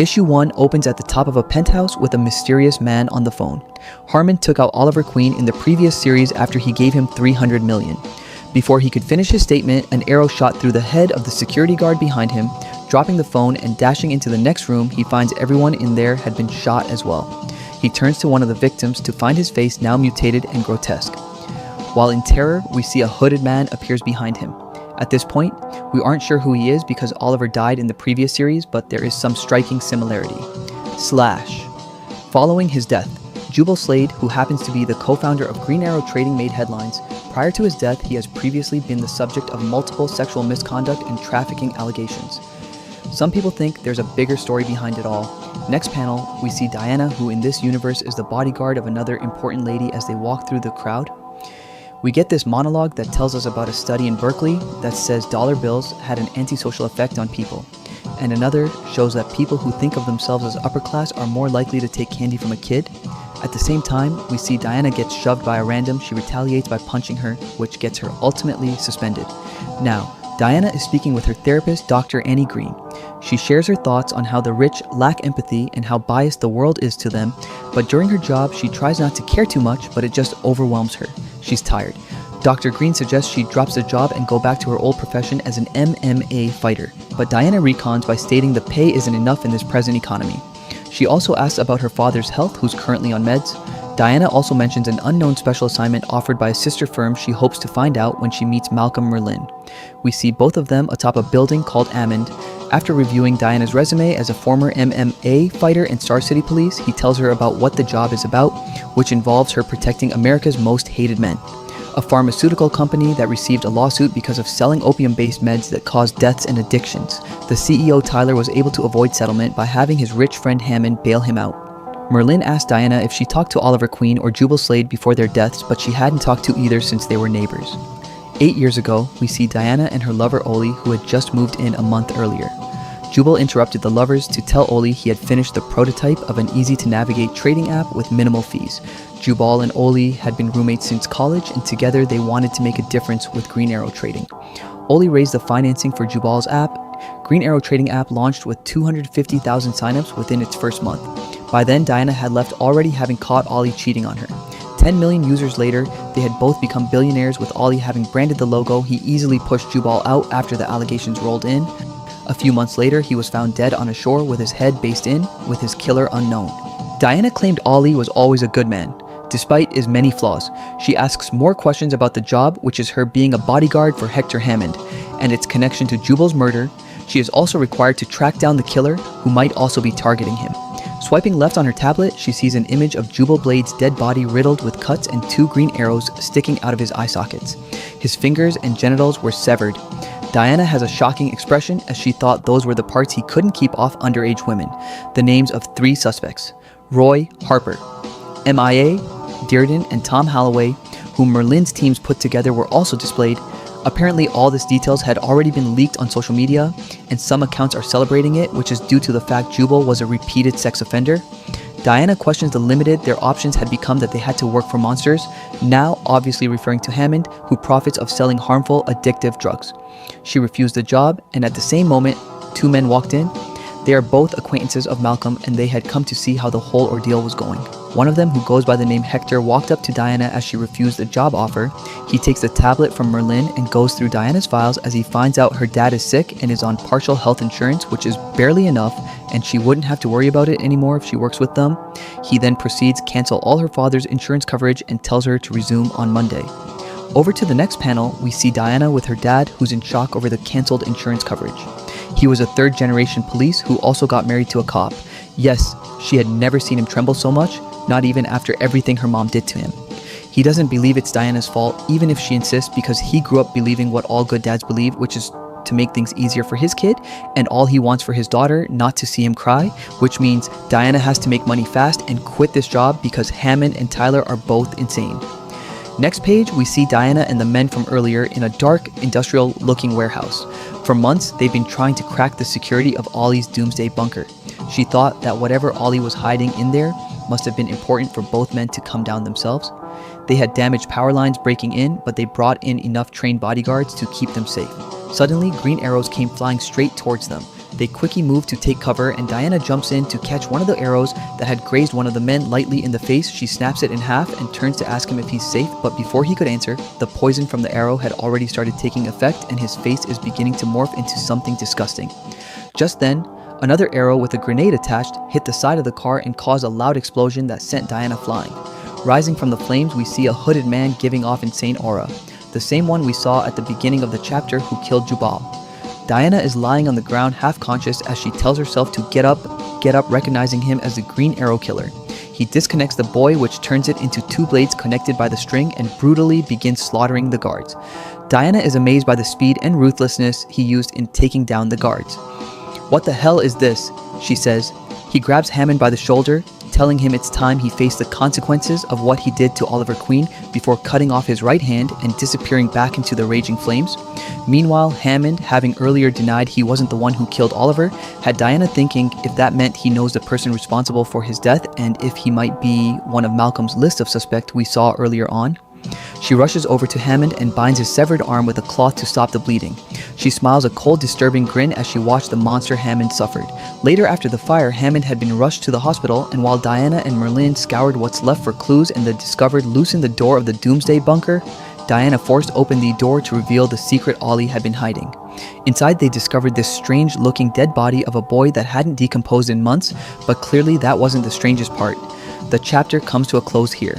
Issue 1 opens at the top of a penthouse with a mysterious man on the phone. Harmon took out Oliver Queen in the previous series after he gave him $300 million. Before he could finish his statement, an arrow shot through the head of the security guard behind him. Dropping the phone and dashing into the next room, he finds everyone in there had been shot as well. He turns to one of the victims to find his face now mutated and grotesque. While in terror, we see a hooded man appears behind him. At this point, we aren't sure who he is because Oliver died in the previous series, but there is some striking similarity. Slash. Following his death, Jubal Slade, who happens to be the co-founder of Green Arrow Trading, made headlines. Prior to his death, he has previously been the subject of multiple sexual misconduct and trafficking allegations. Some people think there's a bigger story behind it all. Next panel, we see Diana, who in this universe is the bodyguard of another important lady as they walk through the crowd. We get this monologue that tells us about a study in Berkeley that says dollar bills had an antisocial effect on people. And another shows that people who think of themselves as upper class are more likely to take candy from a kid. At the same time, we see Diana gets shoved by a random. She retaliates by punching her, which gets her ultimately suspended. Now, Diana is speaking with her therapist, Dr. Annie Green. She shares her thoughts on how the rich lack empathy and how biased the world is to them, but during her job, she tries not to care too much, but it just overwhelms her. She's tired. Dr. Green suggests she drops the job and go back to her old profession as an MMA fighter, but Diana recons by stating the pay isn't enough in this present economy. She also asks about her father's health, who's currently on meds. Diana also mentions an unknown special assignment offered by a sister firm she hopes to find out when she meets Malcolm Merlin. We see both of them atop a building called Ammond. After reviewing Diana's resume as a former MMA fighter in Star City Police, he tells her about what the job is about, which involves her protecting America's most hated men. A pharmaceutical company that received a lawsuit because of selling opium-based meds that caused deaths and addictions. The CEO, Tyler, was able to avoid settlement by having his rich friend Hammond bail him out. Merlin asked Diana if she talked to Oliver Queen or Jubal Slade before their deaths, but she hadn't talked to either since they were neighbors. 8 years ago, we see Diana and her lover Oli, who had just moved in a month earlier. Jubal interrupted the lovers to tell Oli he had finished the prototype of an easy-to-navigate trading app with minimal fees. Jubal and Oli had been roommates since college, and together they wanted to make a difference with Green Arrow Trading. Oli raised the financing for Jubal's app. Green Arrow Trading app launched with 250,000 signups within its first month. By then, Diana had left already having caught Oli cheating on her. 10 million users later, they had both become billionaires, with Oli having branded the logo. He easily pushed Jubal out after the allegations rolled in. A few months later, he was found dead on a shore with his head based in, with his killer unknown. Diana claimed Oli was always a good man, despite his many flaws. She asks more questions about the job, which is her being a bodyguard for Hector Hammond, and its connection to Jubal's murder. She is also required to track down the killer, who might also be targeting him. Swiping left on her tablet, she sees an image of Jubal Blade's dead body riddled with cuts and 2 green arrows sticking out of his eye sockets. His fingers and genitals were severed. Diana has a shocking expression as she thought those were the parts he couldn't keep off underage women. The names of 3 suspects: Roy Harper, MIA, Dearden, and Tom Holloway, whom Merlin's teams put together, were also displayed. Apparently, all these details had already been leaked on social media, and some accounts are celebrating it, which is due to the fact Jubal was a repeated sex offender. Diana questions the limited their options had become that they had to work for monsters, now obviously referring to Hammond, who profits of selling harmful, addictive drugs. She refused the job, and at the same moment, 2 men walked in. They are both acquaintances of Malcolm, and they had come to see how the whole ordeal was going. One of them, who goes by the name Hector, walked up to Diana as she refused the job offer. He takes the tablet from Merlin and goes through Diana's files as he finds out her dad is sick and is on partial health insurance, which is barely enough, and she wouldn't have to worry about it anymore if she works with them. He then proceeds to cancel all her father's insurance coverage and tells her to resume on Monday. Over to the next panel, we see Diana with her dad, who's in shock over the cancelled insurance coverage. He was a 3rd-generation police who also got married to a cop. Yes, she had never seen him tremble so much, not even after everything her mom did to him. He doesn't believe it's Diana's fault, even if she insists, because he grew up believing what all good dads believe, which is to make things easier for his kid, and all he wants for his daughter, not to see him cry, which means Diana has to make money fast and quit this job because Hammond and Tyler are both insane. Next page, we see Diana and the men from earlier in a dark, industrial-looking warehouse. For months, they've been trying to crack the security of Ollie's doomsday bunker. She thought that whatever Ollie was hiding in there must have been important for both men to come down themselves. They had damaged power lines breaking in, but they brought in enough trained bodyguards to keep them safe. Suddenly, green arrows came flying straight towards them. They quickly move to take cover, and Diana jumps in to catch one of the arrows that had grazed one of the men lightly in the face. She snaps it in half and turns to ask him if he's safe, but before he could answer, the poison from the arrow had already started taking effect and his face is beginning to morph into something disgusting. Just then, another arrow with a grenade attached hit the side of the car and caused a loud explosion that sent Diana flying. Rising from the flames, we see a hooded man giving off insane aura, the same one we saw at the beginning of the chapter who killed Jubal. Diana is lying on the ground half-conscious as she tells herself to get up, recognizing him as the Green Arrow Killer. He disconnects the boy, which turns it into two blades connected by the string, and brutally begins slaughtering the guards. Diana is amazed by the speed and ruthlessness he used in taking down the guards. "What the hell is this?" she says. He grabs Hammond by the shoulder, telling him it's time he faced the consequences of what he did to Oliver Queen before cutting off his right hand and disappearing back into the raging flames. Meanwhile, Hammond, having earlier denied he wasn't the one who killed Oliver, had Diana thinking if that meant he knows the person responsible for his death and if he might be one of Malcolm's list of suspects we saw earlier on. She rushes over to Hammond and binds his severed arm with a cloth to stop the bleeding. She smiles a cold, disturbing grin as she watched the monster Hammond suffered. Later after the fire, Hammond had been rushed to the hospital, and while Diana and Merlin scoured what's left for clues and the discovered loosened the door of the Doomsday bunker, Diana forced open the door to reveal the secret Ollie had been hiding. Inside, they discovered this strange-looking dead body of a boy that hadn't decomposed in months, but clearly that wasn't the strangest part. The chapter comes to a close here.